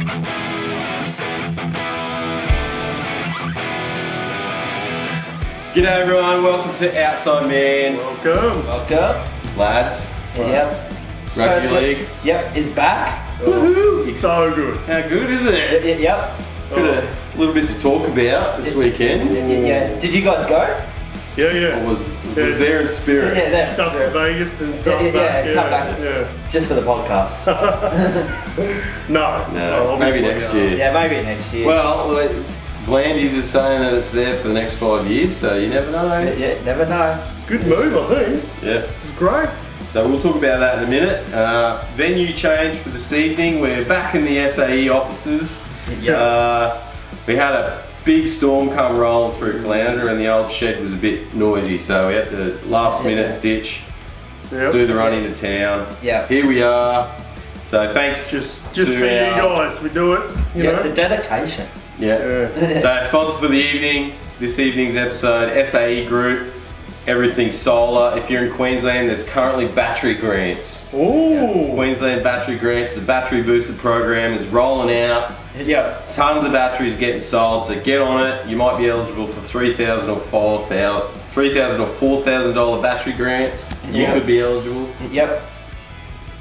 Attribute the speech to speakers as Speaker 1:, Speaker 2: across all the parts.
Speaker 1: G'day everyone, welcome to Outside Man.
Speaker 2: Welcome.
Speaker 1: Lads.
Speaker 2: Yep.
Speaker 1: Rugby League.
Speaker 2: Yep, is back.
Speaker 1: Woohoo!
Speaker 3: So good.
Speaker 1: How good is it?
Speaker 2: Yep.
Speaker 1: Got a little bit to talk about this weekend.
Speaker 2: Yeah. Did you guys go?
Speaker 3: Yeah.
Speaker 1: I was there in spirit.
Speaker 2: Yeah, that's
Speaker 3: Up to Vegas and come back.
Speaker 2: come back.
Speaker 3: Yeah.
Speaker 2: Just for the podcast.
Speaker 1: No, maybe next year.
Speaker 2: Yeah, maybe next year.
Speaker 1: Well, Blandies is saying that it's there for the next 5 years, so you never know.
Speaker 2: Yeah, never know.
Speaker 3: Good move, I think.
Speaker 1: Yeah.
Speaker 3: It's great.
Speaker 1: So we'll talk about that in a minute. Venue change for this evening. We're back in the SAE offices.
Speaker 2: Yeah.
Speaker 1: We had a big storm come rolling through Caloundra and the old shed was a bit noisy, so we had to last minute ditch, do the run into town.
Speaker 2: Yeah.
Speaker 1: Here we are. So thanks
Speaker 3: Just for you guys, we do it. You know?
Speaker 2: The dedication.
Speaker 1: Yeah. So sponsor for the evening, this evening's episode, SAE Group, everything solar. If you're in Queensland, there's currently battery grants.
Speaker 3: Ooh.
Speaker 1: Queensland battery grants, the battery booster program is rolling out.
Speaker 2: Yeah.
Speaker 1: Tons of batteries getting sold, so get on it. You might be eligible for $3,000 or $4,000 battery grants. You could be eligible.
Speaker 2: Yep.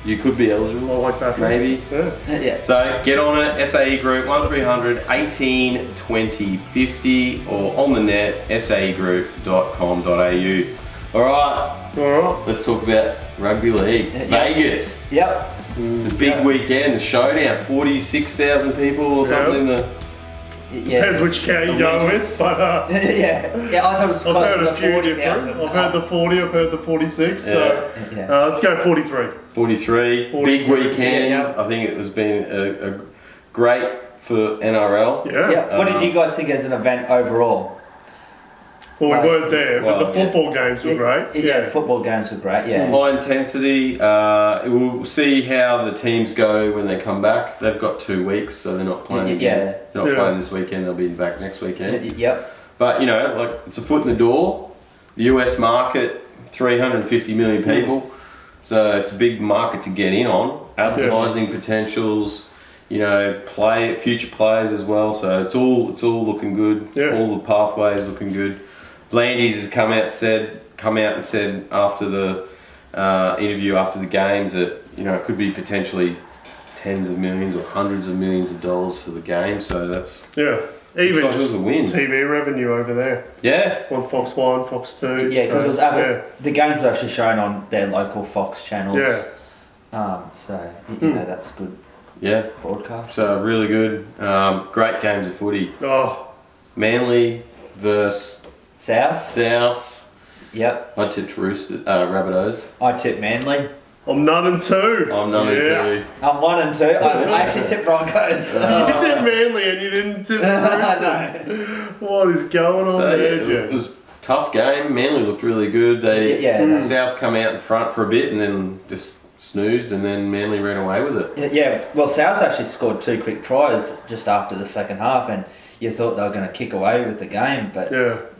Speaker 1: You could be eligible.
Speaker 3: I like batteries.
Speaker 1: Maybe.
Speaker 2: Yeah.
Speaker 1: So get on it, SAE Group, 1300 18 20 50 or on the net, saegroup.com.au. Alright, let's talk about Rugby League. Vegas.
Speaker 2: Yep.
Speaker 1: The big weekend, the showdown, 46,000 people or something in the...
Speaker 3: Depends which count you go with, but
Speaker 2: yeah, I thought it was close
Speaker 3: I've
Speaker 2: to
Speaker 3: heard
Speaker 2: the
Speaker 3: a few
Speaker 2: 40,000.
Speaker 3: different. I've heard the 40, I've heard the 46, so let's go 43.
Speaker 1: 43, big weekend.
Speaker 2: Yeah.
Speaker 1: I think it was been a great for NRL.
Speaker 2: Yeah. What did you guys think as an event overall?
Speaker 3: Well, we weren't there, but
Speaker 1: Well,
Speaker 3: the football games were great.
Speaker 2: Yeah, the football games were great, yeah.
Speaker 1: High intensity. We'll see how the teams go when they come back. They've got 2 weeks, so they're not playing again. They're not playing this weekend, they'll be back next weekend.
Speaker 2: Yep.
Speaker 1: But, you know, like it's a foot in the door. The US market, 350 million people. So it's a big market to get in on. Advertising potentials, you know, future players as well. So it's all looking good.
Speaker 3: Yeah.
Speaker 1: All the pathways looking good. Blandies has come out and said after the interview after the games that, you know, it could be potentially tens of millions or hundreds of millions of dollars for the game. So that's
Speaker 3: even
Speaker 1: like
Speaker 3: just
Speaker 1: a win.
Speaker 3: TV revenue over there.
Speaker 1: Yeah.
Speaker 3: On Fox 1, Fox 2.
Speaker 2: Yeah, because the games were actually shown on their local Fox channels.
Speaker 3: Yeah.
Speaker 2: So you know that's good.
Speaker 1: Yeah.
Speaker 2: Broadcast.
Speaker 1: So really good. Great games of footy.
Speaker 3: Oh.
Speaker 1: Manly versus Souths.
Speaker 2: Yep.
Speaker 1: I tipped Rabbitohs.
Speaker 2: I tipped Manly.
Speaker 3: I'm 9-2.
Speaker 1: I'm 9-2.
Speaker 2: I'm 1-2. I actually tipped Broncos.
Speaker 3: You tipped Manly and you didn't tip Roosters. What is going on there,
Speaker 1: it was a tough game. Manly looked really good. Souths come out in front for a bit and then just snoozed and then Manly ran away with it.
Speaker 2: Yeah, well, Souths actually scored 2 quick tries just after the second half and you thought they were going to kick away with the game, but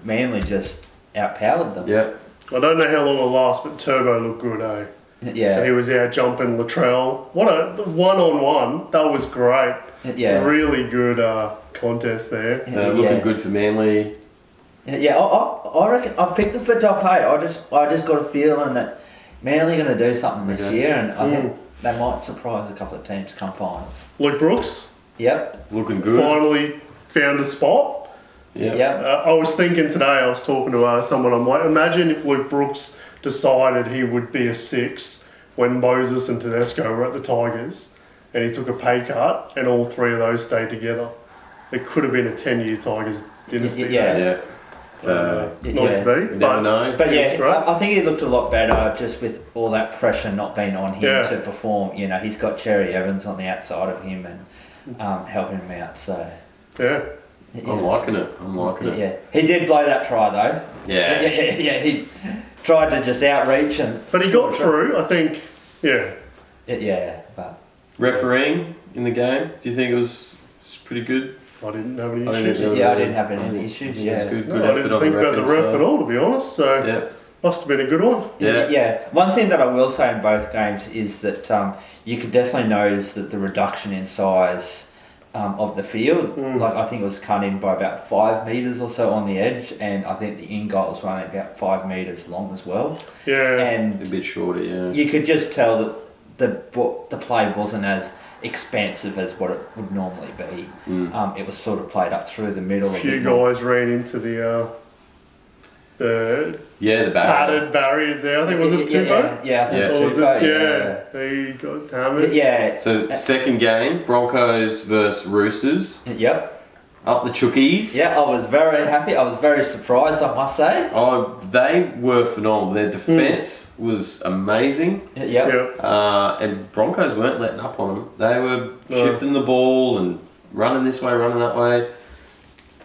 Speaker 2: Manly just outpowered them.
Speaker 1: Yeah.
Speaker 3: I don't know how long it'll last, but Turbo looked good, eh?
Speaker 2: Yeah.
Speaker 3: He was out jumping Latrell. What a one-on-one. That was great.
Speaker 2: Yeah.
Speaker 3: Really good contest there.
Speaker 1: So looking good for Manly.
Speaker 2: Yeah, I reckon I picked them for top 8. I just got a feeling that Manly are going to do something this year, and I think they might surprise a couple of teams come finals.
Speaker 3: Luke Brooks.
Speaker 2: Yep.
Speaker 1: Looking good.
Speaker 3: Finally found a spot.
Speaker 1: Yeah.
Speaker 3: I was thinking today, I was talking to someone, I'm like, imagine if Luke Brooks decided he would be a 6 when Moses and Tedesco were at the Tigers and he took a pay cut and all 3 of those stayed together. It could have been a 10-year Tigers dynasty.
Speaker 1: Yeah.
Speaker 3: Not to be.
Speaker 1: You never know.
Speaker 2: But I think he looked a lot better just with all that pressure not being on him to perform. You know, he's got Cherry Evans on the outside of him and helping him out. So
Speaker 1: I'm liking it.
Speaker 2: Yeah, he did blow that try though.
Speaker 1: Yeah.
Speaker 2: Yeah. He tried to just outreach
Speaker 3: but he got through. I think.
Speaker 2: Yeah, but
Speaker 1: refereeing in the game, do you think it was pretty good?
Speaker 3: I didn't have any issues.
Speaker 2: I didn't have any issues.
Speaker 1: It was good
Speaker 3: I didn't think about the ref at all, to be honest. So must have been a good one.
Speaker 2: Yeah. One thing that I will say in both games is that you could definitely notice that the reduction in size of the field. Like I think it was cut in by about 5 meters or so on the edge, and I think the in goal was running about 5 meters long as well.
Speaker 3: Yeah.
Speaker 2: And
Speaker 1: A bit shorter, yeah.
Speaker 2: you could just tell that the play wasn't as expansive as what it would normally be. It was sort of played up through the middle.
Speaker 3: A few guys ran into the
Speaker 1: The barrier.
Speaker 3: padded barriers there. I think was it Tupo?
Speaker 2: Yeah, I think
Speaker 1: Yeah.
Speaker 2: it
Speaker 3: Or
Speaker 2: was
Speaker 3: was
Speaker 2: Tupo.
Speaker 3: it? Yeah. He got hammered.
Speaker 2: Yeah.
Speaker 1: So second game, Broncos versus Roosters.
Speaker 2: Yep.
Speaker 1: Up the Chookies.
Speaker 2: Yeah, I was very happy. I was very surprised, I must say.
Speaker 1: Oh, they were phenomenal. Their defence was amazing.
Speaker 2: Yep.
Speaker 3: Yeah.
Speaker 1: And Broncos weren't letting up on them. They were
Speaker 3: No.
Speaker 1: shifting the ball and running this way, running that way.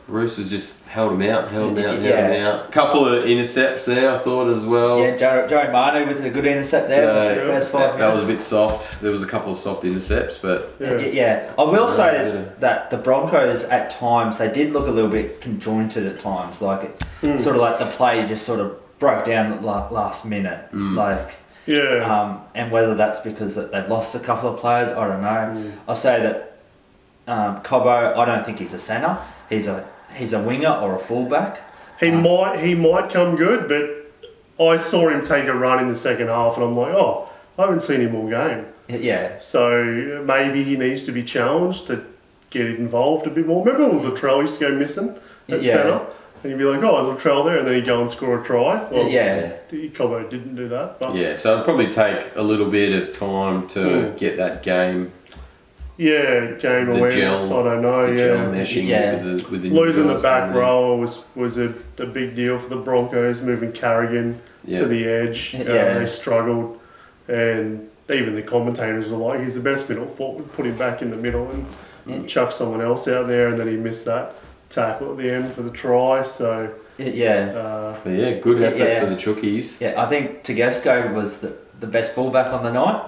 Speaker 1: Roosters just held them out. A couple of intercepts there, I thought, as well.
Speaker 2: Yeah, Joey Manu with a good intercept there
Speaker 1: So,
Speaker 2: in the first 5 minutes.
Speaker 1: that was a bit soft. There was a couple of soft intercepts, but
Speaker 2: Yeah. I will say
Speaker 1: Yeah.
Speaker 2: that the Broncos at times, they did look a little bit conjointed at times. Like, it, sort of like the play just sort of broke down at the last minute. Like,
Speaker 3: Yeah.
Speaker 2: and whether that's because that they've lost a couple of players, I don't know. I'll say that Cobbo, I don't think he's a centre. He's a winger or a fullback.
Speaker 3: He might come good, but I saw him take a run in the second half, and I'm like, oh, I haven't seen him all game.
Speaker 2: Yeah.
Speaker 3: So maybe he needs to be challenged to get involved a bit more. Remember when Latrell used to go missing at
Speaker 2: Yeah.
Speaker 3: centre? And you'd be like, oh, is Latrell there? And then he'd go and score a try. Well,
Speaker 2: Yeah.
Speaker 3: Cobbo didn't do that. But
Speaker 1: yeah. So it'll probably take a little bit of time to get that game.
Speaker 3: yeah, game
Speaker 1: The
Speaker 3: awareness,
Speaker 1: gel-
Speaker 3: I don't know.
Speaker 1: The gel
Speaker 3: Yeah.
Speaker 1: meshing
Speaker 2: Yeah.
Speaker 1: with the
Speaker 3: Losing
Speaker 1: new
Speaker 3: the
Speaker 1: guys
Speaker 3: back
Speaker 1: coming in.
Speaker 3: row was a big deal for the Broncos, moving Carrigan
Speaker 1: Yeah.
Speaker 3: to the edge.
Speaker 2: Yeah.
Speaker 3: They struggled, and even the commentators were like, he's the best middle forward, put him back in the middle and chuck someone else out there, and then he missed that tackle at the end for the try. So,
Speaker 2: Yeah.
Speaker 1: But yeah, good effort
Speaker 2: Yeah.
Speaker 1: for the Chookies.
Speaker 2: Yeah, I think Tedesco was the best fullback on the night.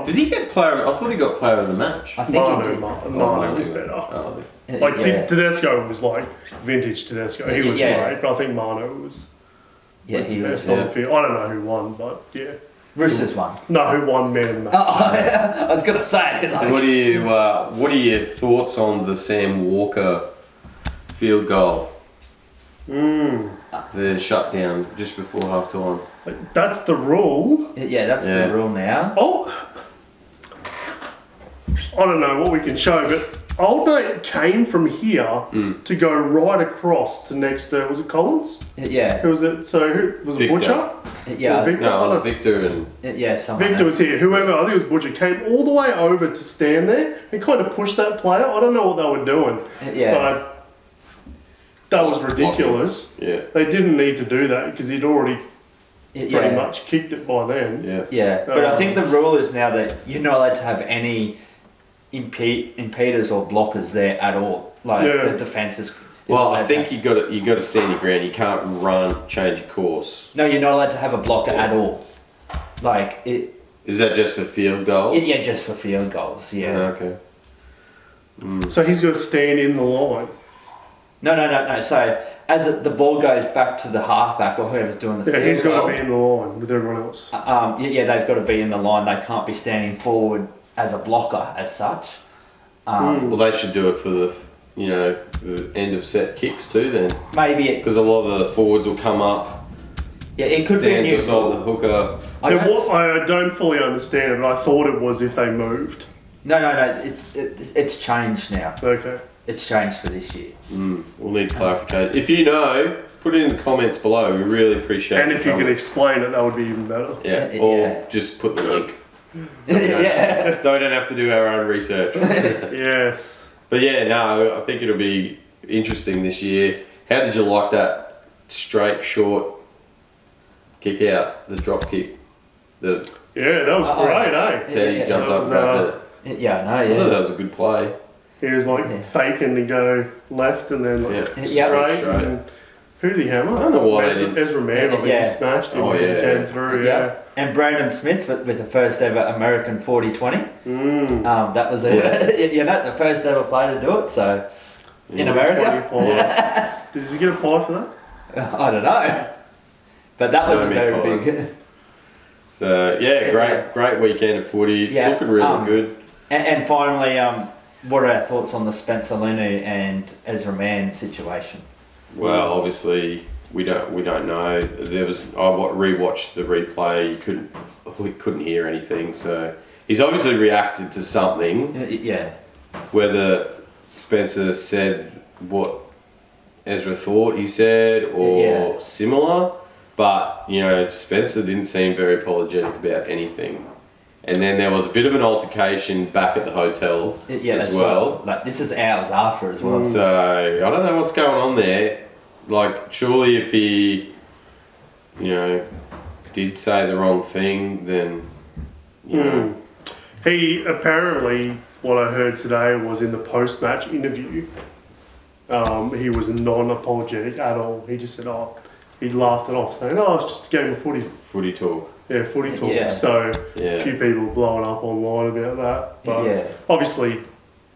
Speaker 1: Did he get player? I thought he got player of the match.
Speaker 2: I think he did.
Speaker 3: Manu was better.
Speaker 1: Oh,
Speaker 3: Like
Speaker 2: yeah.
Speaker 3: Tedesco was like vintage Tedesco. He was
Speaker 2: Yeah.
Speaker 3: great, but I think Manu was
Speaker 2: Yeah, he
Speaker 3: the
Speaker 2: was.
Speaker 3: best on the field. I don't know who won, but yeah.
Speaker 2: Roosters won.
Speaker 3: No, who won man of the match?
Speaker 2: Oh, I was gonna say.
Speaker 1: So
Speaker 2: Like,
Speaker 1: what are your thoughts on the Sam Walker field goal? The shutdown just before half time.
Speaker 3: Like, that's the rule.
Speaker 2: yeah, that's
Speaker 1: Yeah.
Speaker 2: the rule now.
Speaker 3: Oh, I don't know what we can show, but Old Mate came from here to go right across to next to, was it Collins?
Speaker 2: Yeah,
Speaker 3: Who was it? So who was it?
Speaker 1: Victor.
Speaker 3: Butcher?
Speaker 2: yeah,
Speaker 3: Or Victor?
Speaker 1: No, it was Victor and
Speaker 2: yeah. Someone
Speaker 3: Victor was here. Whoever, I think it was Butcher, came all the way over to stand there and kind of push that player. I don't know what they were doing,
Speaker 2: Yeah,
Speaker 3: but that was ridiculous.
Speaker 1: yeah,
Speaker 3: They didn't need to do that because he'd already pretty
Speaker 2: yeah,
Speaker 3: much kicked it by then.
Speaker 1: yeah.
Speaker 2: yeah. But I think the rule is now that you're not allowed to have any impeders or blockers there at all. Like
Speaker 3: Yeah.
Speaker 2: the defense is.
Speaker 1: Well,
Speaker 2: allowed
Speaker 1: I think
Speaker 2: to-
Speaker 1: you got to stand your ground. You can't run, change your course.
Speaker 2: no, you're not allowed to have a blocker at all. Like it.
Speaker 1: Is that just for field goal?
Speaker 2: Yeah, just for field goals. Yeah.
Speaker 1: Okay.
Speaker 3: So he's got to stand in the line.
Speaker 2: No. So as the ball goes back to the halfback or whoever's doing the
Speaker 3: Yeah,
Speaker 2: field
Speaker 3: he's got
Speaker 2: goal,
Speaker 3: to be in the line with everyone else.
Speaker 2: yeah, they've got to be in the line. They can't be standing forward as a blocker as such.
Speaker 1: Well, they should do it for the the end of set kicks too. Then
Speaker 2: Maybe it.
Speaker 1: because a lot of the forwards will come up,
Speaker 2: Yeah, it could be a
Speaker 1: stand
Speaker 2: new
Speaker 1: beside
Speaker 2: rule.
Speaker 1: the hooker.
Speaker 3: I don't fully understand it, but I thought it was if they moved.
Speaker 2: No. It's changed now.
Speaker 3: Okay.
Speaker 2: It's changed for this year.
Speaker 1: We'll need clarification. If you know, put it in the comments below. We really appreciate it.
Speaker 3: And if you could explain it, that would be even better.
Speaker 1: yeah,
Speaker 2: Yeah.
Speaker 1: or just put the link.
Speaker 2: Yeah.
Speaker 1: So we don't have to do our own research.
Speaker 3: Yes.
Speaker 1: But yeah, no, I think it'll be interesting this year. How did you like that straight, short kick out, the drop kick? The
Speaker 3: Yeah, that was
Speaker 2: Oh,
Speaker 3: great, eh?
Speaker 1: Teddy
Speaker 2: yeah.
Speaker 1: jumped
Speaker 3: That
Speaker 1: up
Speaker 3: was,
Speaker 1: and grabbed it.
Speaker 2: Yeah, I
Speaker 1: I
Speaker 2: know.
Speaker 1: thought
Speaker 2: Yeah.
Speaker 1: that was a good play.
Speaker 3: He was like
Speaker 2: Yeah.
Speaker 3: faking to go left and then like
Speaker 1: Yeah.
Speaker 3: straight.
Speaker 1: Straight.
Speaker 3: And who did he hammer?
Speaker 1: I don't know why they
Speaker 3: Ezra,
Speaker 1: didn't-
Speaker 3: Ezra Mann, I think
Speaker 2: Yeah.
Speaker 3: he smashed him
Speaker 1: Oh,
Speaker 3: as he
Speaker 1: yeah.
Speaker 3: came through. Yeah.
Speaker 2: And Brandon Smith with the first ever American 40-20. That was
Speaker 1: Yeah.
Speaker 2: the first ever player to do it. So in America,
Speaker 3: 20 pies. Did he get a pie for that?
Speaker 2: I don't know, but that was
Speaker 1: No
Speaker 2: a
Speaker 1: meat
Speaker 2: very
Speaker 1: pies.
Speaker 2: big.
Speaker 1: So yeah, great weekend of footy. It's
Speaker 2: Yeah,
Speaker 1: looking really good.
Speaker 2: And finally, what are our thoughts on the Spencer Lunu and Ezra Mann situation?
Speaker 1: Well, obviously we don't know. Rewatched the replay. We couldn't hear anything. So he's obviously reacted to something.
Speaker 2: Yeah.
Speaker 1: Whether Spencer said what Ezra thought he said or similar, but Spencer didn't seem very apologetic about anything. And then there was a bit of an altercation back at the hotel as well.
Speaker 2: Like this is hours after as well.
Speaker 1: So I don't know what's going on there. Like surely if he, did say the wrong thing, then
Speaker 3: He apparently, what I heard today was in the post-match interview, he was non-apologetic at all. He just said, he laughed it off, saying, it's just a game of footy.
Speaker 1: Footy talk.
Speaker 3: Yeah, footy talk.
Speaker 2: Yeah.
Speaker 3: So a few people blowing up online about that. But obviously,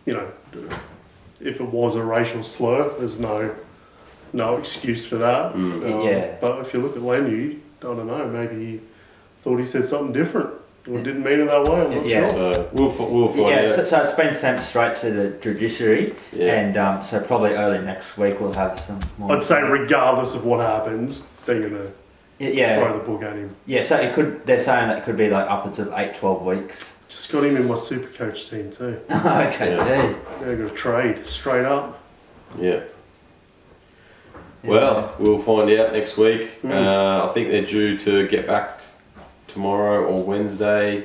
Speaker 3: if it was a racial slur, there's no excuse for that. But if you look at Lenu, I don't know, maybe he thought he said something different. Or didn't mean it that way, I'm not sure.
Speaker 1: So we'll find out.
Speaker 2: So it's been sent straight to the judiciary, and so probably early next week we'll have some more.
Speaker 3: I'd say regardless of what happens, they're going to throw the book at him.
Speaker 2: Yeah, so they're saying that it could be like upwards of 8-12 weeks.
Speaker 3: Just got him in my super coach team too.
Speaker 2: Okay,
Speaker 3: yeah, got to trade straight up.
Speaker 1: Yeah. Well, we'll find out next week. I think they're due to get back tomorrow or Wednesday.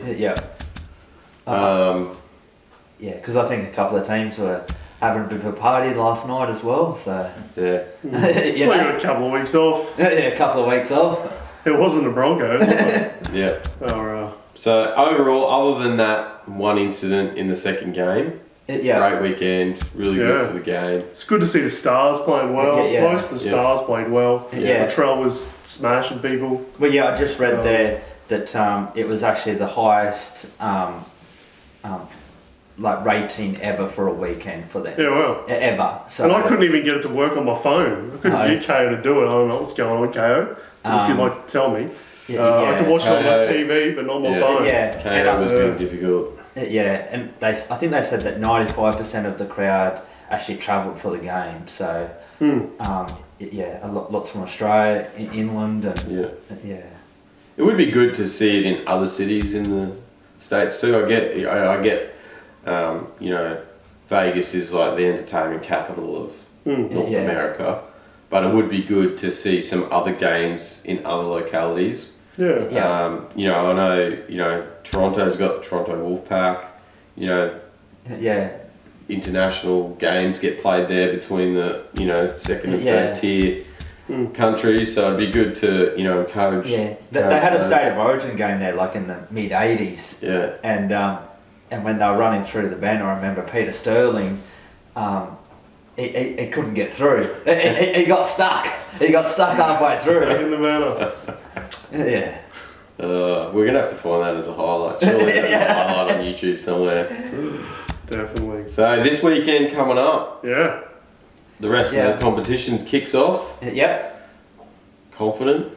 Speaker 2: Because I think a couple of teams were having a bit of a party last night as well. So
Speaker 1: yeah,
Speaker 3: they got a couple of weeks off.
Speaker 2: A couple of weeks off.
Speaker 3: It wasn't the Broncos. Was it?
Speaker 1: Yeah. So overall, other than that one incident in the second game, great weekend, really good for the game.
Speaker 3: It's good to see the Stars playing well. Most of the Stars played well. Latrell was smashing people.
Speaker 2: Well, I just read there that it was actually the highest rating ever for a weekend for them.
Speaker 3: Yeah, well.
Speaker 2: Ever. So,
Speaker 3: and I couldn't even get it to work on my phone. I couldn't get KO to do it. I don't know what's going on, KO. If you'd like to tell me. I could watch it on my TV, but not on my phone.
Speaker 1: KO was being difficult.
Speaker 2: And I think they said that 95% of the crowd actually travelled for the game. So, lots from Australia, England, and
Speaker 1: It would be good to see it in other cities in the States too. I get, Vegas is like the entertainment capital of North America, but it would be good to see some other games in other localities. I know, Toronto's got Toronto Wolfpack, international games get played there between the, second and third tier countries, so it'd be good to, encourage.
Speaker 2: Yeah, they had a State of Origin game there, like in the mid-80s.
Speaker 1: Yeah.
Speaker 2: And when they were running through the band, I remember Peter Sterling, he couldn't get through. He got stuck. He got stuck halfway through.
Speaker 3: In the manner.
Speaker 2: Yeah.
Speaker 1: We're going to have to find that as a highlight. Surely that's a highlight on YouTube somewhere.
Speaker 3: Definitely.
Speaker 1: So this weekend coming up.
Speaker 3: Yeah.
Speaker 1: The rest of the competitions kicks off.
Speaker 2: Yep.
Speaker 1: Confident.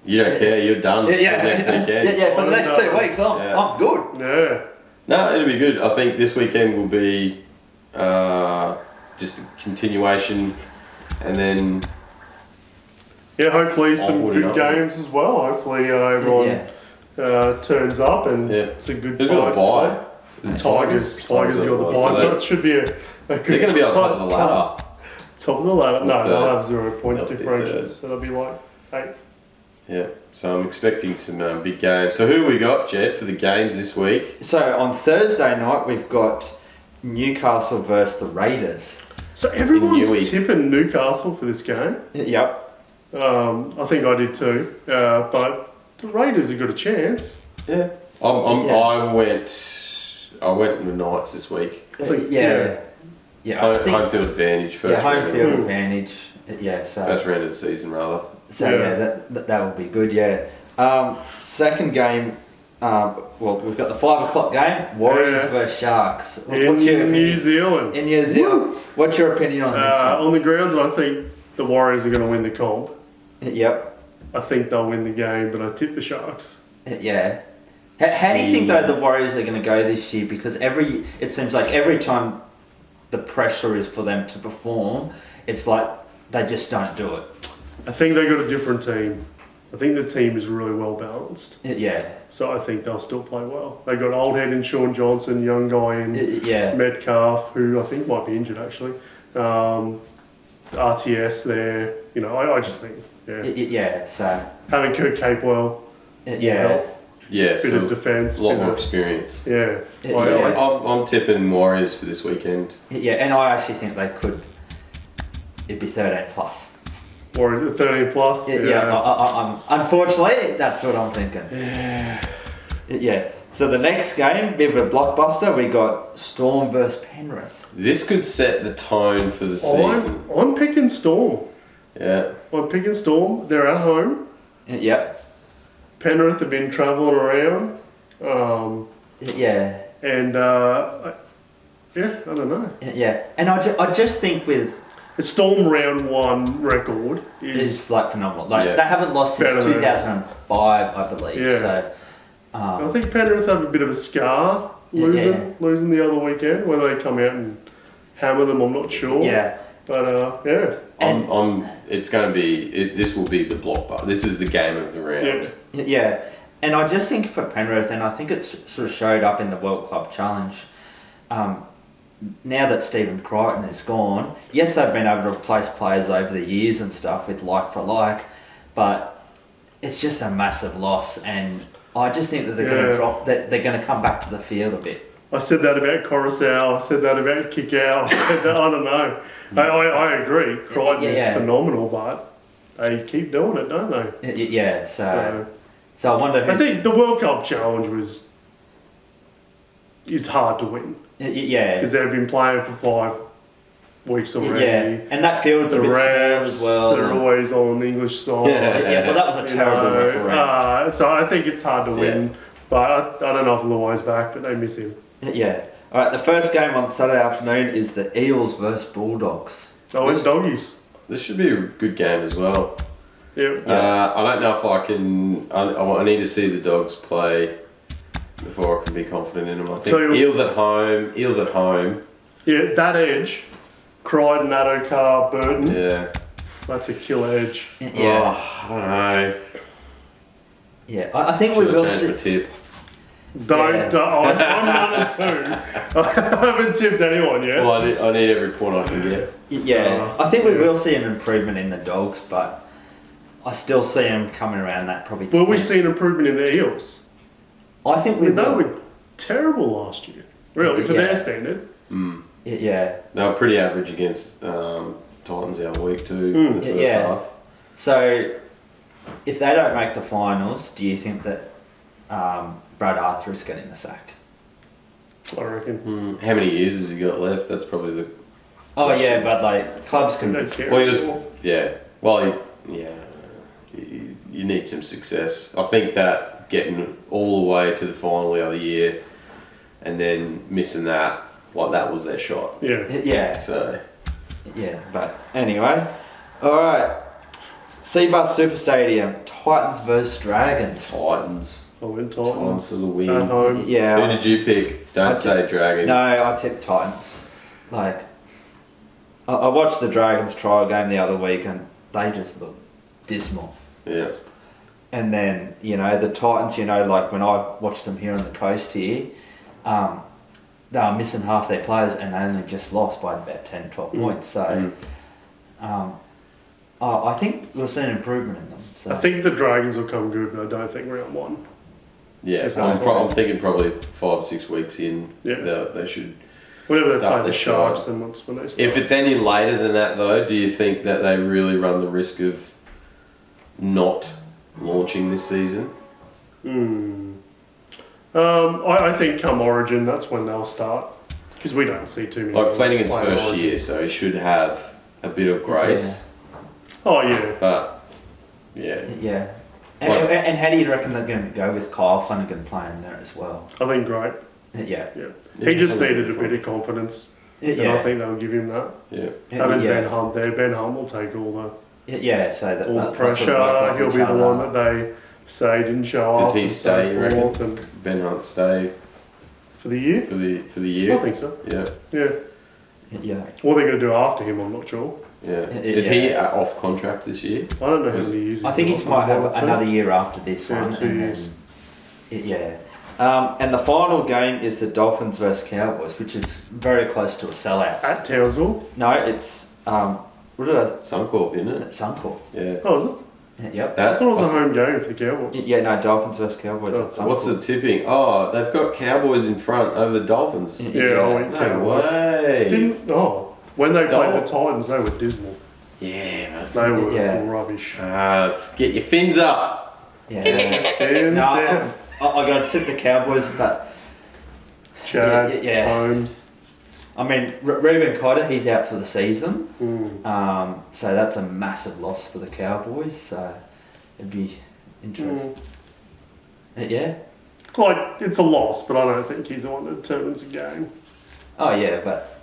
Speaker 1: You don't care. You're done for the next weekend.
Speaker 2: For the next 2 weeks, I'm good.
Speaker 3: Yeah.
Speaker 1: No, it'll be good. I think this weekend will be just a continuation, and then
Speaker 3: hopefully some good games as well. Hopefully everyone turns up and it's a good.
Speaker 1: Who's got a bye?
Speaker 3: Tigers got the bye, so it should be a good.
Speaker 1: They're going to be on top of the ladder.
Speaker 3: Top of the ladder. No, they'll have 0 points differential, so they'll be like 8.
Speaker 1: Yeah, so I'm expecting some big games. So who we got, Jed, for the games this week?
Speaker 2: So on Thursday night we've got Newcastle versus the Raiders.
Speaker 3: So everyone's tipping Newcastle for this game.
Speaker 2: Yep.
Speaker 3: I think I did too, but the Raiders have got a chance.
Speaker 1: Yeah. I went with the Knights this week.
Speaker 2: Home
Speaker 1: field advantage first.
Speaker 2: Yeah, home field advantage. Yeah, so
Speaker 1: first round of the season rather.
Speaker 2: So that would be good. Yeah. Second game. We've got the 5 o'clock game. Warriors versus Sharks.
Speaker 3: What's your opinion? New Zealand.
Speaker 2: In New Zealand. What's your opinion on this one?
Speaker 3: On the grounds, I think the Warriors are going to win the comp.
Speaker 2: Yep.
Speaker 3: I think they'll win the game, but I tip the Sharks.
Speaker 2: Yeah. How do you think though the Warriors are going to go this year? Because it seems like every time the pressure is for them to perform, it's like they just don't do it.
Speaker 3: I think they got a different team. I think the team is really well balanced.
Speaker 2: Yeah.
Speaker 3: So I think they'll still play well. They got old head in Sean Johnson, young guy in
Speaker 2: Yeah.
Speaker 3: Metcalf, who I think might be injured actually. RTS there. You know, I just think, yeah.
Speaker 2: Yeah. So.
Speaker 3: Having Kurt Capewell.
Speaker 2: Yeah.
Speaker 1: Yeah,
Speaker 3: Bit
Speaker 1: so
Speaker 3: of defence.
Speaker 1: a lot more experience.
Speaker 3: Yeah.
Speaker 1: I'm tipping Warriors for this weekend.
Speaker 2: Yeah, and I actually think they could. It'd be 13 plus.
Speaker 3: Or 13 plus.
Speaker 2: I'm unfortunately, that's what I'm thinking. Yeah. So the next game, bit of a blockbuster. We got Storm versus Penrith.
Speaker 1: This could set the tone for the season.
Speaker 3: I'm picking Storm.
Speaker 1: Yeah.
Speaker 3: I'm picking Storm. They're at home.
Speaker 2: Yep.
Speaker 3: Penrith have been travelling around.
Speaker 2: Yeah.
Speaker 3: And I don't know.
Speaker 2: Yeah, and I just think with
Speaker 3: The Storm round 1 record
Speaker 2: is like phenomenal. Like
Speaker 1: Yeah.
Speaker 2: they haven't lost since
Speaker 3: Better than-
Speaker 2: 2005, I believe.
Speaker 3: Yeah.
Speaker 2: So.
Speaker 3: I think Penrith have a bit of a scar losing the other weekend. Whether they come out and hammer them, I'm not sure.
Speaker 2: Yeah.
Speaker 3: But yeah.
Speaker 1: It's going to be. This will be the blockbuster. This is the game of the round.
Speaker 2: Yeah, and I just think for Penrith, and I think it's sort of showed up in the World Club Challenge. Now that Stephen Crichton is gone, yes, they've been able to replace players over the years and stuff with like for like, but it's just a massive loss, and I just think that they're going to drop. That they're going to come back to the field a bit.
Speaker 3: I said that about Coruscant. I said that about Kickout. I said that, I don't know. I agree. Crichton is phenomenal, but they keep doing it, don't they?
Speaker 2: Yeah. So I wonder.
Speaker 3: I think the World Cup Challenge is hard to win.
Speaker 2: Yeah.
Speaker 3: Because they've been playing for 5 weeks already.
Speaker 2: Yeah, and that field's
Speaker 3: The
Speaker 2: a bit small
Speaker 3: refs
Speaker 2: as well.
Speaker 3: are always on the English side.
Speaker 2: Yeah, well, that was a terrible referee.
Speaker 3: So I think it's hard to win. But I don't know if Luai's back, but they miss him.
Speaker 2: Yeah. All right. The first game on Saturday afternoon is the Eels versus Bulldogs.
Speaker 3: Oh, it's doggies.
Speaker 1: This should be a good game as well.
Speaker 3: Yep.
Speaker 1: I don't know if I can. I need to see the Dogs play before I can be confident in them. I think Eels at home.
Speaker 3: Yeah, that edge. Crichton, Addo, Burton.
Speaker 1: Yeah.
Speaker 3: That's a killer edge.
Speaker 2: Yeah.
Speaker 1: Oh, I don't know.
Speaker 2: Yeah. I think we will.
Speaker 1: Change my tip.
Speaker 3: I'm 1-2. I haven't tipped anyone yet.
Speaker 1: Well, I need every point I can get.
Speaker 2: Yeah. I think we will see an improvement in the Dogs, but I still see them coming around that probably.
Speaker 3: Will we see an improvement in the Eels?
Speaker 2: I think we
Speaker 3: They
Speaker 2: will.
Speaker 3: were terrible last year. Really, for their standard.
Speaker 2: Yeah.
Speaker 1: They were pretty average against Titans the other week too. In the first half.
Speaker 2: So, if they don't make the finals, do you think that Brad Arthur is getting the sack?
Speaker 3: I reckon.
Speaker 1: How many years has he got left? That's probably the.
Speaker 2: Oh
Speaker 1: question.
Speaker 2: yeah, but like clubs can.
Speaker 3: They care.
Speaker 1: Well, he was. Yeah. Well, you need some success. I think that getting all the way to the final the other year, and then missing that, like that was their shot.
Speaker 3: Yeah.
Speaker 2: Yeah.
Speaker 1: So.
Speaker 2: Yeah, but anyway, all right. Seabus Super Stadium, Titans versus Dragons.
Speaker 1: Titans.
Speaker 3: I went
Speaker 1: Titans
Speaker 3: Titans.
Speaker 1: for the win.
Speaker 3: At home.
Speaker 2: Yeah.
Speaker 1: Who did you pick? Don't say Dragons.
Speaker 2: No, I tipped Titans. Like, I watched the Dragons trial game the other week and they just look dismal.
Speaker 1: Yeah.
Speaker 2: And then, the Titans, like when I watched them here on the coast here, they were missing half their players and they only just lost by about 10, 12 points. So, I think we'll see an improvement in them. So.
Speaker 3: I think the Dragons will come good, but I don't think round 1.
Speaker 1: Yeah, I'm thinking probably 5 or 6 weeks in, they should.
Speaker 3: Whenever they
Speaker 1: start
Speaker 3: play the
Speaker 1: the
Speaker 3: Sharks,
Speaker 1: show.
Speaker 3: then once when they start.
Speaker 1: If it's any later than that, though, do you think that they really run the risk of not launching this season?
Speaker 3: I think come Origin, that's when they'll start. Because we don't see too many.
Speaker 1: Like Flanagan's
Speaker 3: play
Speaker 1: first
Speaker 3: Origin.
Speaker 1: year, so he should have a bit of grace.
Speaker 3: Oh, yeah.
Speaker 1: But, yeah.
Speaker 2: Yeah. And how do you reckon they're going to go with Kyle Flanagan playing there as well?
Speaker 3: I think great.
Speaker 2: Yeah.
Speaker 3: He just needed a bit of confidence. And I think they'll give him that.
Speaker 1: Yeah.
Speaker 3: Having Ben Hunt there, Ben Hunt will take all the
Speaker 2: Yeah, so
Speaker 3: pressure. He'll be the one that say he didn't show up.
Speaker 1: Does he
Speaker 3: and so
Speaker 1: stay, you reckon?
Speaker 3: forth, and
Speaker 1: Ben Hunt stay
Speaker 3: for the year?
Speaker 1: for the year?
Speaker 3: I think so.
Speaker 1: Yeah.
Speaker 3: Yeah.
Speaker 2: Yeah.
Speaker 3: What are they going to do after him? I'm not sure.
Speaker 1: Yeah.
Speaker 2: Yeah.
Speaker 1: Is he off contract this year?
Speaker 3: I don't know how many years.
Speaker 2: I think
Speaker 3: he's
Speaker 2: he
Speaker 3: got.
Speaker 2: might have
Speaker 3: One or two?
Speaker 2: another year after this
Speaker 3: Yeah,
Speaker 2: one.
Speaker 3: 2
Speaker 2: and
Speaker 3: years.
Speaker 2: Then, yeah. And the final game is the Dolphins versus Cowboys, which is very close to a sellout.
Speaker 3: At Townsville.
Speaker 2: No, it's what did I?
Speaker 1: Suncorp, isn't it?
Speaker 2: Suncorp.
Speaker 1: Yeah.
Speaker 3: Oh, is it?
Speaker 2: Yep.
Speaker 3: I
Speaker 1: That.
Speaker 3: thought it was a home game for the Cowboys.
Speaker 2: Yeah, no, Dolphins versus Cowboys.
Speaker 3: Oh,
Speaker 2: at Suncorp.
Speaker 1: What's the tipping? Oh, they've got Cowboys in front over the Dolphins.
Speaker 2: Yeah.
Speaker 3: Yeah, I went
Speaker 1: No
Speaker 3: Cowboys.
Speaker 1: way.
Speaker 3: Didn't when they played the
Speaker 1: Dol-
Speaker 3: Titans, they were dismal.
Speaker 1: Yeah, man.
Speaker 3: They were
Speaker 2: Yeah.
Speaker 3: rubbish.
Speaker 1: Let's get your fins up.
Speaker 2: Yeah.
Speaker 3: Hands
Speaker 2: No,
Speaker 3: down.
Speaker 2: I got to tip the Cowboys, but
Speaker 3: Chad,
Speaker 2: yeah.
Speaker 3: Holmes.
Speaker 2: I mean, Reuben Cotter, he's out for the season.
Speaker 3: Mm.
Speaker 2: So that's a massive loss for the Cowboys. So it'd be interesting. Yeah.
Speaker 3: Like, it's a loss, but I don't think he's the one that determines the game.
Speaker 2: Oh yeah, but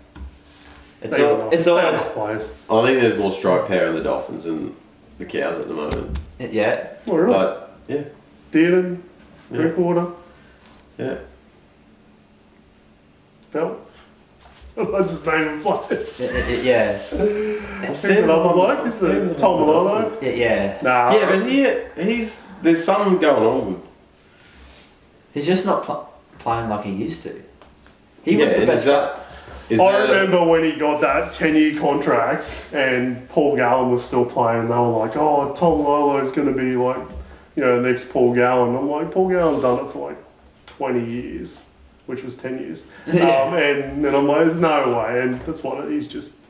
Speaker 2: it's
Speaker 3: They were
Speaker 2: all,
Speaker 3: not-
Speaker 2: it's
Speaker 3: they were
Speaker 2: always
Speaker 3: not players.
Speaker 1: I think there's more strike power in the Dolphins than the Cows at the moment.
Speaker 2: yeah.
Speaker 3: Oh, really?
Speaker 1: But yeah,
Speaker 3: Dearden,
Speaker 1: Yeah.
Speaker 3: Drinkwater,
Speaker 1: yeah.
Speaker 3: Bell. I just named players.
Speaker 2: Yeah.
Speaker 1: I'm
Speaker 3: Think another bloke is it Tom Malone?
Speaker 2: Yeah.
Speaker 3: Nah.
Speaker 1: Yeah, but he's there's something going on with.
Speaker 2: He's just not playing like he used to. He was the
Speaker 1: and
Speaker 2: best.
Speaker 1: Is
Speaker 3: I
Speaker 1: that
Speaker 3: remember when he got that 10-year contract and Paul Gallen was still playing, and they were like, oh, Tom Lolo's going to be like, next Paul Gallen. I'm like, Paul Gallen's done it for like 20 years, which was 10 years.
Speaker 2: Yeah.
Speaker 3: And I'm like, there's no way. And that's what he's just,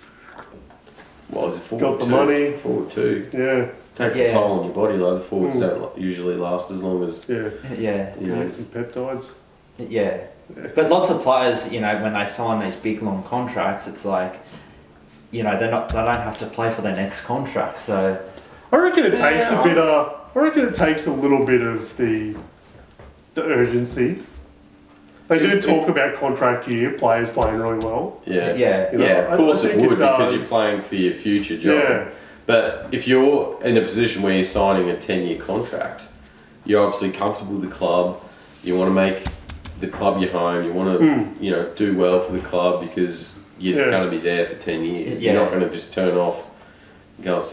Speaker 1: What was it? Forward
Speaker 3: Got the
Speaker 1: two?
Speaker 3: money.
Speaker 1: Forward two.
Speaker 3: yeah,
Speaker 1: Takes
Speaker 2: Yeah.
Speaker 1: a toll on your body. Like the forwards
Speaker 3: Mm.
Speaker 1: don't usually last as long as
Speaker 3: yeah.
Speaker 2: Yeah.
Speaker 1: you know.
Speaker 3: Need some peptides.
Speaker 2: Yeah.
Speaker 3: Yeah.
Speaker 2: But lots of players, when they sign these big long contracts, it's like, they don't have to play for their next contract. So
Speaker 3: I reckon it takes
Speaker 1: Yeah,
Speaker 3: a bit of. I reckon it takes a little bit of the urgency. They do talk about contract year, players playing really well.
Speaker 1: Yeah.
Speaker 2: yeah.
Speaker 3: You know,
Speaker 1: Yeah, of course
Speaker 3: I
Speaker 1: it
Speaker 3: think
Speaker 1: would because
Speaker 3: does.
Speaker 1: you're playing for your future job.
Speaker 3: Yeah.
Speaker 1: But if you're in a position where you're signing a 10-year contract, you're obviously comfortable with the club. You want to make the club your home. You want to, do well for the club because you're
Speaker 3: Yeah.
Speaker 1: going to be there for 10 years.
Speaker 2: Yeah.
Speaker 1: You're not going to just turn off and go and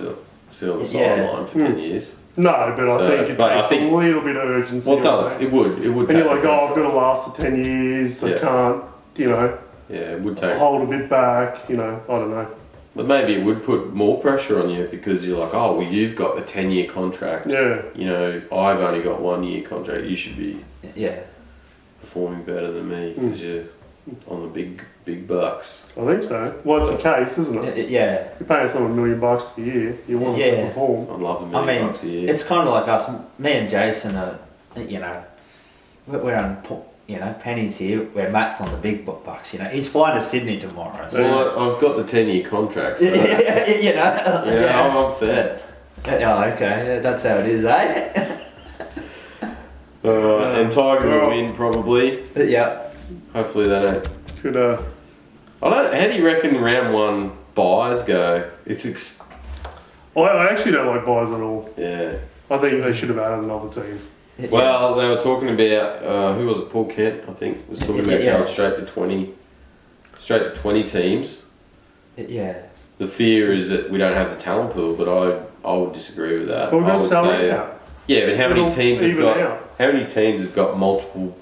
Speaker 1: sit on the
Speaker 2: Yeah.
Speaker 1: sideline for 10 years.
Speaker 3: No, but I
Speaker 1: So,
Speaker 3: think it
Speaker 1: but I
Speaker 3: takes
Speaker 1: think-
Speaker 3: a little bit of urgency.
Speaker 1: Well, it does.
Speaker 3: away.
Speaker 1: It would. It would.
Speaker 3: And you're
Speaker 1: take
Speaker 3: like,
Speaker 1: the
Speaker 3: oh, I've
Speaker 1: pressure
Speaker 3: got to last for 10 years. I
Speaker 1: Yeah.
Speaker 3: can't,
Speaker 1: Yeah, it would take.
Speaker 3: hold a bit back. I don't know.
Speaker 1: But maybe it would put more pressure on you because you're like, oh, well, you've got a 10-year contract.
Speaker 3: Yeah.
Speaker 1: I've only got 1-year contract. You should be
Speaker 2: Yeah.
Speaker 1: performing better than me because you're on the big bucks.
Speaker 3: I think so. Well, it's the case, isn't it?
Speaker 2: Yeah.
Speaker 3: You're paying someone $1 million a year. You want them to
Speaker 2: Yeah.
Speaker 3: perform.
Speaker 1: I'd love $1
Speaker 2: I
Speaker 1: million
Speaker 2: mean,
Speaker 1: bucks a year.
Speaker 2: it's kind of like us. Me and Jason are, we're on, pennies here. Where Matt's on the big bucks. He's flying to Sydney tomorrow. So,
Speaker 1: Well, I've got the 10-year contract. So,
Speaker 2: yeah.
Speaker 1: I'm set.
Speaker 2: Oh, okay. That's how it is, eh?
Speaker 1: And Tigers will win probably.
Speaker 2: Yeah.
Speaker 1: Hopefully they don't.
Speaker 3: Could
Speaker 1: How do you reckon round 1 buys go?
Speaker 3: I actually don't like buys at all.
Speaker 1: Yeah.
Speaker 3: I think they should have added another team.
Speaker 1: Well, they were talking about who was it? Paul Kent, I think, was talking about
Speaker 2: Yeah.
Speaker 1: going straight to 20 teams.
Speaker 2: Yeah.
Speaker 1: The fear is that we don't have the talent pool, but I would disagree with that.
Speaker 3: Well,
Speaker 1: I
Speaker 3: we're
Speaker 1: would
Speaker 3: salary
Speaker 1: say,
Speaker 3: cap.
Speaker 1: yeah, but how many
Speaker 3: It'll
Speaker 1: teams have
Speaker 3: even
Speaker 1: got?
Speaker 3: out.
Speaker 1: How many teams have got multiple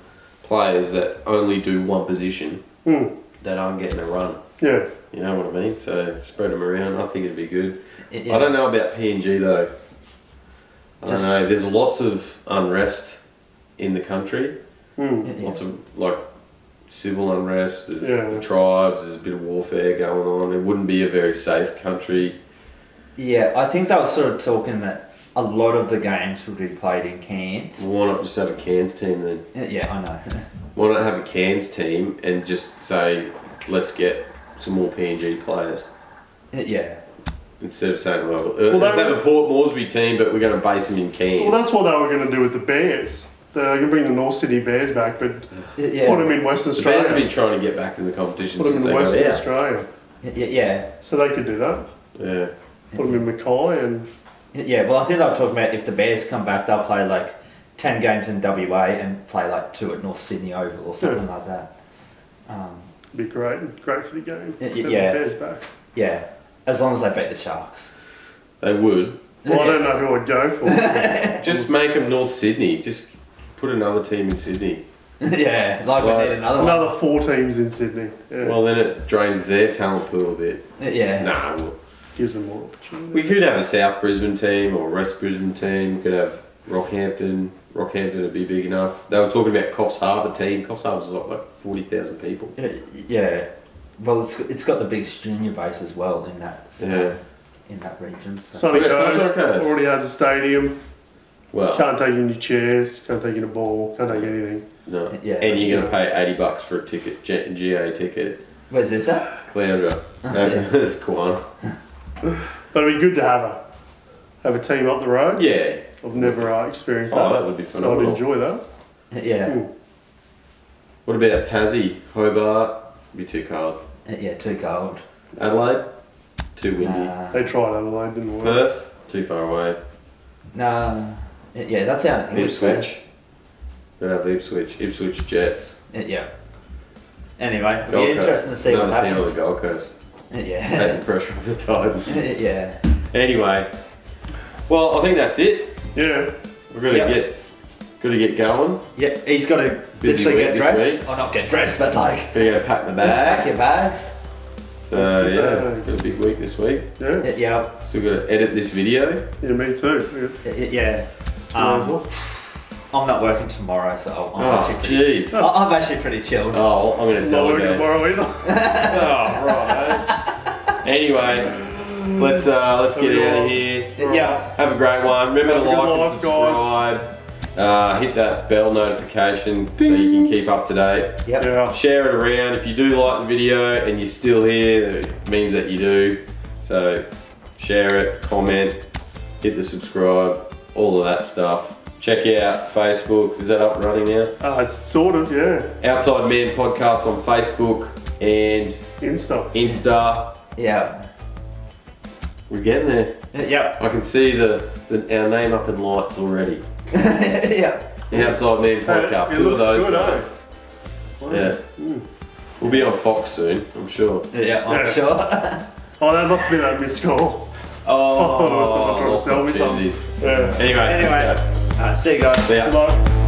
Speaker 1: players that only do one position that aren't getting a run?
Speaker 3: Yeah.
Speaker 1: You know what I mean? So spread them around. I think it'd be good.
Speaker 2: Yeah.
Speaker 1: I don't know about PNG though. I don't know. There's lots of unrest in the country.
Speaker 2: Yeah.
Speaker 1: Lots of civil unrest. There's
Speaker 3: Yeah.
Speaker 1: the tribes. There's a bit of warfare going on. It wouldn't be a very safe country.
Speaker 2: Yeah, I think they were sort of talking that a lot of the games would be played in Cairns.
Speaker 1: Why not just have a Cairns team then?
Speaker 2: Yeah, I know.
Speaker 1: Why not have a Cairns team and just say, let's get some more PNG players
Speaker 2: Yeah.
Speaker 1: instead of saying, well,
Speaker 3: Well,
Speaker 1: let's
Speaker 3: that
Speaker 1: have a Port Moresby team, but we're going to base them in Cairns.
Speaker 3: Well, that's what they were going to do with the Bears. They're going to bring the North Sydney Bears back, but
Speaker 2: Yeah.
Speaker 3: put them in Western
Speaker 1: The Bears have
Speaker 3: Australia.
Speaker 1: been trying to get back in the competition
Speaker 3: Put them
Speaker 1: since
Speaker 3: in
Speaker 1: they got
Speaker 3: Western
Speaker 1: out.
Speaker 3: Australia.
Speaker 2: Yeah.
Speaker 3: So they could do that.
Speaker 1: Yeah.
Speaker 3: Put them in Mackay and
Speaker 2: Yeah, well, I think they were talking about if the Bears come back, they'll play like 10 games in WA and play like 2 at North Sydney Oval or something like that.
Speaker 3: Be great. Great for the game.
Speaker 2: Yeah.
Speaker 3: Get the Bears back.
Speaker 2: Yeah, as long as they beat the Sharks.
Speaker 1: They would.
Speaker 3: Well, I don't know who I'd go for.
Speaker 1: Just make them North Sydney. Just put another team in Sydney.
Speaker 2: Yeah, like we need another one.
Speaker 3: Another 4 teams in Sydney. Yeah.
Speaker 1: Well, then it drains their talent pool a bit.
Speaker 2: Yeah.
Speaker 1: Nah, well,
Speaker 3: Gives them more opportunity.
Speaker 1: we could have a South Brisbane team or a West Brisbane team. We could have Rockhampton. Rockhampton would be big enough. They were talking about Coffs Harbour team. Coffs Harbour's like 40,000 people.
Speaker 2: Yeah. Well, it's got the biggest junior base as well in that.
Speaker 1: Yeah.
Speaker 2: In that region. So.
Speaker 3: Sunny
Speaker 1: Look at
Speaker 3: Coast
Speaker 1: Sunshine Coast.
Speaker 3: already has a stadium.
Speaker 1: Well,
Speaker 3: Can't take any chairs. Can't take any ball. Can't take anything.
Speaker 1: no.
Speaker 2: Yeah.
Speaker 1: And you're going to pay $80 for a ticket, GA ticket.
Speaker 2: Where's this at?
Speaker 1: Clouder. It's Kwan.
Speaker 3: But it'd be good to have a team up the road.
Speaker 1: Yeah.
Speaker 3: I've never experienced that.
Speaker 1: Oh, that would be
Speaker 3: So I'd
Speaker 1: phenomenal.
Speaker 3: enjoy that.
Speaker 2: Yeah.
Speaker 3: Ooh.
Speaker 1: What about Tassie? Hobart? Be too cold.
Speaker 2: Yeah, too cold.
Speaker 1: Adelaide? Too windy.
Speaker 3: They tried Adelaide, didn't work.
Speaker 1: Perth? Too far away.
Speaker 2: No. Yeah, that's our English
Speaker 1: Ipswich? We'd have Ipswich. Ipswich Jets.
Speaker 2: Yeah. Anyway, it'll
Speaker 1: Gold
Speaker 2: be interesting to see what
Speaker 1: Another team on
Speaker 2: happens.
Speaker 1: the Gold Coast.
Speaker 2: Yeah.
Speaker 1: Taking pressure off the Titans.
Speaker 2: Yeah.
Speaker 1: Anyway. Well, I think that's it.
Speaker 3: Yeah.
Speaker 1: We're gonna get going.
Speaker 2: Yeah, he's got to
Speaker 1: Busy
Speaker 2: literally
Speaker 1: week
Speaker 2: get
Speaker 1: this
Speaker 2: dressed.
Speaker 1: week.
Speaker 2: Or not get dressed, but like
Speaker 1: Gonna go pack my
Speaker 2: pack
Speaker 1: bag.
Speaker 2: your bags.
Speaker 1: So yeah, got a big week this week.
Speaker 3: Yeah.
Speaker 2: Yeah.
Speaker 1: Still gotta edit this video.
Speaker 3: Yeah, me too.
Speaker 2: Yeah. I'm not working tomorrow, so I'm
Speaker 1: Oh
Speaker 2: actually pretty,
Speaker 1: jeez.
Speaker 2: I'm actually pretty chilled.
Speaker 1: Oh, I'm gonna
Speaker 3: Not working
Speaker 1: delegate.
Speaker 3: tomorrow either.
Speaker 1: Oh, right. Anyway, let's get out of here.
Speaker 2: Yeah.
Speaker 1: Have a great one. Remember to
Speaker 3: Have a good
Speaker 1: like and
Speaker 3: life,
Speaker 1: subscribe. Hit that bell notification so you can keep up to date.
Speaker 2: Yep.
Speaker 3: Yeah.
Speaker 1: Share it around. If you do like the video and you're still here, it means that you do. So share it, comment, hit the subscribe, all of that stuff. Check out Facebook. Is that up and running now?
Speaker 3: It's sort of, yeah.
Speaker 1: Outside Man Podcast on Facebook and
Speaker 3: Insta.
Speaker 2: Yeah.
Speaker 1: we're getting there.
Speaker 2: Yep.
Speaker 1: I can see our name up in lights already.
Speaker 2: Yeah.
Speaker 1: The Outside Man Podcast.
Speaker 3: It
Speaker 1: 2 of
Speaker 3: looks
Speaker 1: those
Speaker 3: good,
Speaker 1: guys.
Speaker 3: Wow.
Speaker 1: Yeah. We'll be on Fox soon, I'm sure.
Speaker 2: Yeah, I'm
Speaker 3: Yeah.
Speaker 2: sure.
Speaker 3: Oh, that must have been that missed call.
Speaker 1: Oh,
Speaker 3: I thought it was someone trying to
Speaker 1: lost
Speaker 3: sell me something.
Speaker 1: opportunities.
Speaker 3: Yeah.
Speaker 1: Anyway, let's go.
Speaker 2: See you guys.
Speaker 1: See ya.
Speaker 3: Good luck.